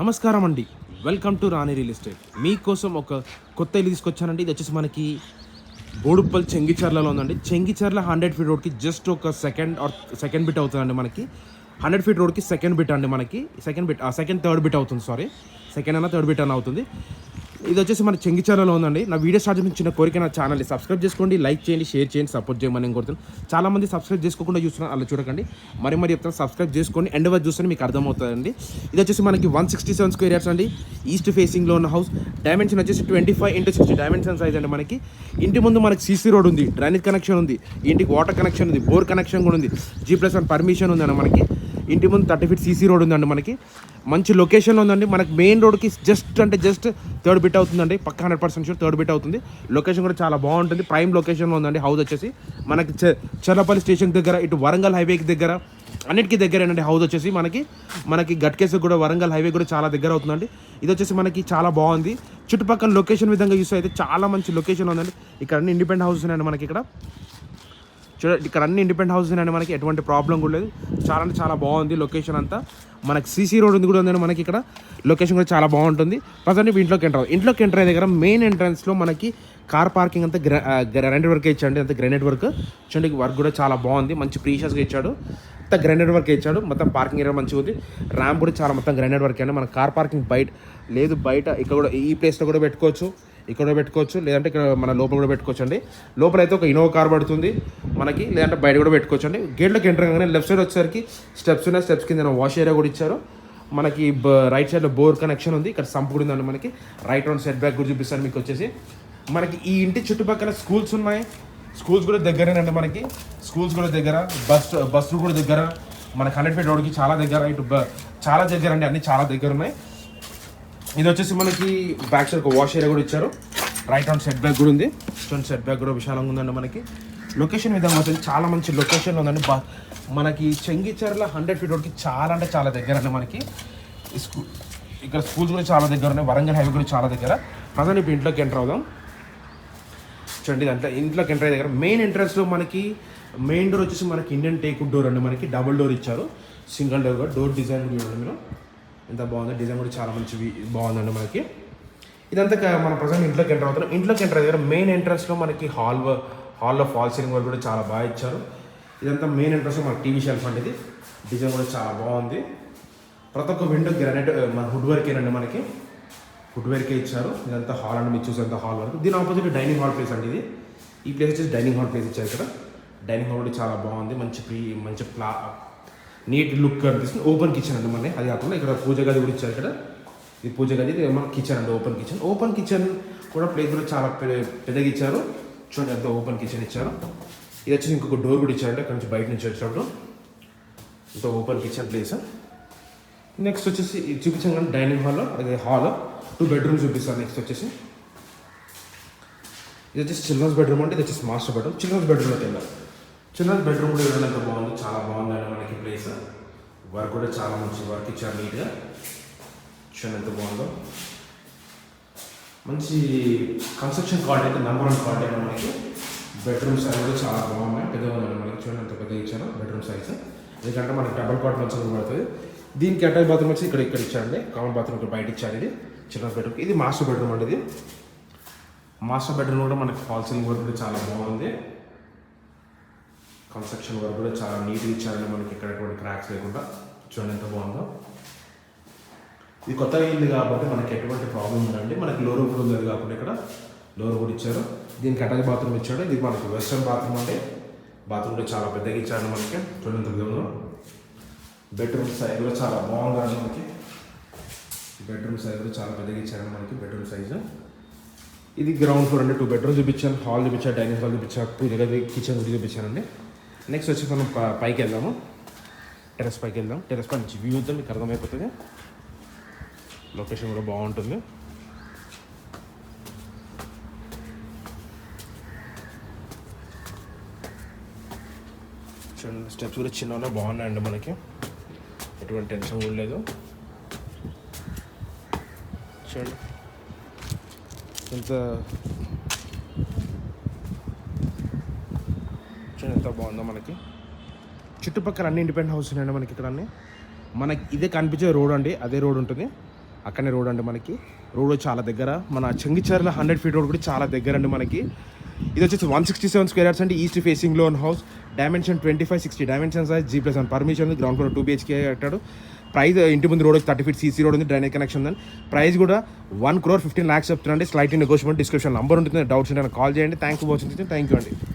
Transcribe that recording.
నమస్కారం అండి. Welcome to Rani real estate. మీకోసం ఒక కొత్త ఇల్లు తీసుకొచ్చానండి. ఇది వచ్చేసి మనకి బోడుప్పల్ చెంగిచర్లలో ఉందండి. చెంగిచర్ల 100 ఫీట్ రోడ్కి జస్ట్ ఒక సెకండ్ బిట్ అవుతుందండి. మనకి 100 ఫీట్ రోడ్కి సెకండ్ బిట్ అండి. మనకి థర్డ్ బిట్ అవుతుంది. సెకండ్ అన్న థర్డ్ బిట్ అన్న అవుతుంది. ఇది వచ్చేసి మన చెంగిచర్లలో ఉందండి. నా వీడియో స్టార్ట్ చేసిన చిన్న కోరిక, నా ఛానల్ని సబ్స్క్రైబ్ చేసుకోండి, లైక్ చేయండి, షేర్ చేయండి, సపోర్ట్ చేయమని నేను కోరుతున్నాను. చాలామంది సబ్స్క్రైబ్ చేసుకోకుండా చూస్తున్నారు, అలా చూడకండి. మరి చెప్తాను, సబ్స్క్రైబ్ చేసుకోండి. ఎండ్ వరకు చూస్తే మీకు అర్థమవుతుందండి. ఇది వచ్చేసి మనకి 167 స్క్వేర్ యార్డ్స్ అండి. ఈస్ట్ ఫేసింగ్లో ఉన్న హౌస్. డైమెన్షన్ వచ్చేసి 25x60 డైమెన్షన్ సైజ్ అండి. మనకి ఇంటి ముందు మనకి సీసీ రోడ్ ఉంది, డ్రైనేజ్ కనెక్షన్ ఉంది, ఇంటికి వాటర్ కనెక్షన్ ఉంది, బోర్ కనెక్షన్ కూడా ఉంది, G+1 పర్మిషన్ ఉందండి. మనకి ఇంటి ముందు 30 ఫీట్ సీసీ రోడ్ ఉందండి. మనకి మంచి లొకేషన్లో ఉందండి. మనకి మెయిన్ రోడ్కి జస్ట్ థర్డ్ బిట్ అవుతుందండి. పక్క 100% షూర్ థర్డ్ బిట్ అవుతుంది. లొకేషన్ కూడా చాలా బాగుంటుంది. ప్రైమ్ లొకేషన్లో ఉందండి. హౌస్ వచ్చేసి మనకి చర్లపల్లి స్టేషన్ దగ్గర, ఇటు వరంగల్ హైవేకి దగ్గర, అన్నిటికీ దగ్గరేనండి. హౌస్ వచ్చేసి మనకి గట్కేసి కూడా వరంగల్ హైవే కూడా చాలా దగ్గర అవుతుందండి. ఇది వచ్చేసి మనకి చాలా బాగుంది. చుట్టుపక్కల లొకేషన్ విధంగా చూస్తే అయితే చాలా మంచి లొకేషన్ ఉందండి. ఇక్కడ అన్ని ఇండిపెండెంట్ హౌసెస్ ఉన్నాయండి. మనకి ఇక్కడ అన్ని ఇండిపెండెంట్ హౌసెస్ ఉన్నాయండి. మనకి ఎటువంటి ప్రాబ్లం కూడా లేదు. చాలా అంటే చాలా బాగుంది లొకేషన్ అంతా. మనకి సీసీ రోడ్ ఉంది కూడా ఉందండి. మనకి ఇక్కడ లొకేషన్ కూడా చాలా బాగుంటుంది. ప్రజెంట్ ఇంట్లోకి ఎంటర్ అయ్యే దగ్గర మెయిన్ ఎంట్రన్స్లో మనకి కార్ పార్కింగ్ అంతా గ్రానైట్ వర్క్ ఇచ్చాడు. అంతా గ్రానైట్ వర్క్ చూడండి. వర్క్ కూడా చాలా బాగుంది. మంచి ప్రీషియస్గా ఇచ్చాడు. మొత్తం గ్రానైట్ వర్క్ ఇచ్చాడు. మొత్తం పార్కింగ్ ఏరియా మంచిగా ఉంది. ర్యాంప్ కూడా చాలా మొత్తం గ్రానైట్ వర్క్ అండి. మన కార్ పార్కింగ్ బయట ఇక్కడ కూడా ఈ ప్లేస్లో కూడా పెట్టుకోవచ్చు, ఇక్కడ పెట్టుకోవచ్చు, లేదంటే ఇక్కడ మన లోపల కూడా పెట్టుకోవచ్చు అండి. లోపల అయితే ఒక ఇన్నోవా కార్ పడుతుంది మనకి, లేదంటే బయట కూడా పెట్టుకోవచ్చు అండి. గేట్లోకి ఎంటర్ కాగానే లెఫ్ట్ సైడ్ వచ్చేసరికి స్టెప్స్ ఉన్నాయి. స్టెప్స్ కింద వాష్ ఏరియా కూడా ఇచ్చారు. మనకి రైట్ సైడ్లో బోర్ కనెక్షన్ ఉంది. ఇక్కడ సంప్ కూడా ఉందండి. మనకి రైట్ రౌండ్ సెట్ బ్యాక్ కూడా చూపిస్తాను మీకు. వచ్చేసి మనకి ఈ ఇంటి చుట్టుపక్కల స్కూల్స్ ఉన్నాయి. స్కూల్స్ కూడా దగ్గరేనండి. మనకి స్కూల్స్ కూడా దగ్గర, బస్సులు కూడా దగ్గర. మనకి 100 ఫీట్ రోడ్కి చాలా దగ్గర, ఇటు చాలా దగ్గర అండి. అన్ని చాలా దగ్గర ఉన్నాయి. ఇది వచ్చేసి మనకి బ్యాక్ సైడ్ ఒక వాష్ ఏరియా కూడా ఇచ్చారు. రైట్ హ్యాండ్ సెట్ బ్యాక్ కూడా ఉంది. చూడండి, సెట్ బ్యాక్ కూడా విశాలంగా ఉందండి. మనకి లొకేషన్ విధంగా వస్తుంది. చాలా మంచి లొకేషన్లో ఉందండి. మనకి చెంగిచర్ల 100 ఫీట్ రోడ్కి చాలా అంటే చాలా దగ్గర అండి. మనకి ఇక్కడ స్కూల్స్ కూడా చాలా దగ్గర ఉన్నాయి. వరంగల్ హైవే కూడా చాలా దగ్గర. ప్రజెంట్ ఇప్పుడు ఇంట్లోకి ఎంటర్ అవుదాం. చూడండి, దాంట్లో ఇంట్లోకి ఎంటర్ అయ్యే దగ్గర మెయిన్ ఎంట్రన్స్లో మనకి మెయిన్ డోర్ వచ్చేసి మనకి ఇండియన్ టేక్వుడ్ డోర్ అండి. మనకి డబుల్ డోర్ ఇచ్చారు. సింగిల్ డోర్ కూడా. డోర్ డిజైన్ కూడా చూడండి మీరు ఎంత బాగుంది. డిజైన్ కూడా చాలా మంచి బాగుందండి. మనకి ఇదంతా మన ప్రజెంట్ ఇంట్లోకి ఎంటర్ అవుతున్నాం. ఇంట్లోకి ఎంటర్ దగ్గర మెయిన్ ఎంట్రన్స్లో మనకి హాల్లో ఫాల్ సీలింగ్ వర్క్ కూడా చాలా బాగా ఇచ్చారు. ఇదంతా మెయిన్ ఎంట్రన్స్లో మనకి టీవీ షెల్ఫ్ అండి. ఇది డిజైన్ కూడా చాలా బాగుంది. ప్రతి ఒక్క విండో గ్రానైట్ మన వుడ్ వర్కేనండి. మనకి వుడ్ వర్కే ఇచ్చారు. ఇదంతా హాల్ అండి. మీరు చూసేంత హాల్ వరకు. దీని ఆపోజిట్ డైనింగ్ హాల్ ప్లేస్ అండి. ఈ ప్లేస్ వచ్చేసి డైనింగ్ హాల్ ప్లేస్ ఇచ్చారు. ఇక్కడ డైనింగ్ హాల్ కూడా చాలా బాగుంది. మంచి నీట్ లుక్ అనిపిస్తుంది. ఓపెన్ కిచెన్ అండి. మనకి అది కాకుండా ఇక్కడ పూజ గది కూడా ఇచ్చారు. ఇక్కడ ఇది పూజ గది, ఇది మన కిచెన్ అండి. ఓపెన్ కిచెన్ కూడా ప్లేస్ కూడా చాలా పెద్దగా ఇచ్చారు. చూడండి ఎంత ఓపెన్ కిచెన్ ఇచ్చారు. ఇది వచ్చి ఇంకొక డోర్ కూడా ఇచ్చారంటే అక్కడ నుంచి బయట నుంచి వచ్చినప్పుడు. ఇంత ఓపెన్ కిచెన్ ప్లేస్. నెక్స్ట్ వచ్చేసి ఇది చూపించాం కానీ డైనింగ్ హాల్లో, అదే హాల్ 2 బెడ్రూమ్స్ చూపిస్తాను. నెక్స్ట్ వచ్చేసి ఇది వచ్చేసి చిల్డ్రన్స్ బెడ్రూమ్ అంటే ఇది వచ్చేసి మాస్టర్ బెడ్రూమ్. చిల్డ్రన్స్ బెడ్రూమ్లోకి వెళ్ళాలి. చిల్డ్రన్స్ బెడ్రూమ్ కూడా వెళ్ళినంత బాగుంది. చాలా బాగుందండి. మనకి ప్లేస్ వర్క్ కూడా చాలా మంచి వర్క్ ఇచ్చారు. నీట్గా చూడండి ఎంత బాగుందో. మంచి కన్స్ట్రక్షన్ క్వాలిటీ అయితే నెంబర్ 1 క్వాలిటీ అండి. మనకి బెడ్రూమ్ సైజ్ కూడా చాలా బాగున్నాయి. పెద్దగా ఉందండి. మనకి చూడండి ఎంత పెద్దగా ఇచ్చారు బెడ్రూమ్ సైజ్. ఎందుకంటే మనకి డబల్ కాట్ మంచిగా పడుతుంది. దీనికి అటాచ్ బాత్రూమ్ వచ్చి ఇక్కడ ఇచ్చారండి. కామన్ బాత్రూమ్ ఇక్కడ బయట ఇచ్చారు. ఇది చిల్డ్రన్స్ బెడ్రూమ్. ఇది మాస్టర్ బెడ్రూమ్ అండి. ఇది మాస్టర్ బెడ్రూమ్ కూడా మనకి ఫాల్ సీలింగ్ వర్క్ కూడా చాలా బాగుంది. కన్స్ట్రక్షన్ వర్క్ కూడా చాలా నీట్గా ఇచ్చారండి. మనకి ఇక్కడ ఎటువంటి క్రాక్స్ లేకుండా. చూడండి ఎంత బాగుందో. ఇది కొత్త ఇల్లు కాబట్టి మనకి ఎటువంటి ప్రాబ్లం ఉందండి. మనకి లోర్ కూడా ఉంది. అది కాకుండా ఇక్కడ లోర్ కూడా ఇచ్చారు. దీనికి అటాచ్ బాత్రూమ్ ఇచ్చాడు. ఇది మనకి వెస్టర్న్ బాత్రూమ్ అండి. బాత్రూమ్ కూడా చాలా పెద్దగా ఇచ్చాడు. మనకి చూడండి ఎంత బాగుందో. బెడ్రూమ్ సైజ్ కూడా చాలా బాగుందండి. మనకి బెడ్రూమ్ సైజ్ కూడా చాలా పెద్దగా ఇచ్చారండి. మనకి బెడ్రూమ్ సైజు. ఇది గ్రౌండ్ ఫ్లోర్ అండి. 2 బెడ్రూమ్స్ చూపించాను, హాల్ చూపించాను, డైనింగ్ హాల్ చూపించాను, పూజ గది, కిచెన్ కూడా చూపించానండి. నెక్స్ట్ వచ్చి మనం పైకి వెళ్దాము. టెరెస్ పైకి వెళ్దాం. టెరెస్ పై నుంచి వ్యూ వద్దాం, మీకు అర్థమైపోతుంది. లొకేషన్ కూడా బాగుంటుంది. చూడండి, స్టెప్స్ కూడా చిన్నగా బాగున్నాయండి. మనకి ఎటువంటి టెన్షన్ కూడా లేదు. చూడండి ఎంత బాగుందో. మనకి చుట్టుపక్కల అన్ని ఇండిపెండెంట్ హౌస్ ఉన్నాయండి. మనకి ఇక్కడ అన్నీ మనకి ఇదే కనిపించే రోడ్ అండి. అదే రోడ్ ఉంటుంది. అక్కడనే రోడ్ అండి మనకి. రోడ్ చాలా దగ్గర. మన చెంగిచెర్ల 100 ఫీట్ రోడ్ కూడా చాలా దగ్గర అండి మనకి. ఇది వచ్చేసి 167 స్క్వేర్ యార్డ్స్ అండి. East facing loan house. Dimension 25-60 dimension size. G+1 పర్మిషన్. గ్రౌండ్ ఫ్లోర్ 2 BHK కట్టాడు. ప్రైస్ ఇంటి ముందు రోడ్ 30 ఫీట్ CC రోడ్ ఉంది. డ్రైనేజ్ కనెక్షన్ ఉంది. ప్రైస్ కూడా 1,15,00,000 చెప్తున్నాండి. Slightly negotiable. డిస్క్రిప్షన్ నంబర్ ఉంటుంది. డౌట్స్ ఉంటే కాల్ చేయండి. Thanks for watching. Thank you అండి.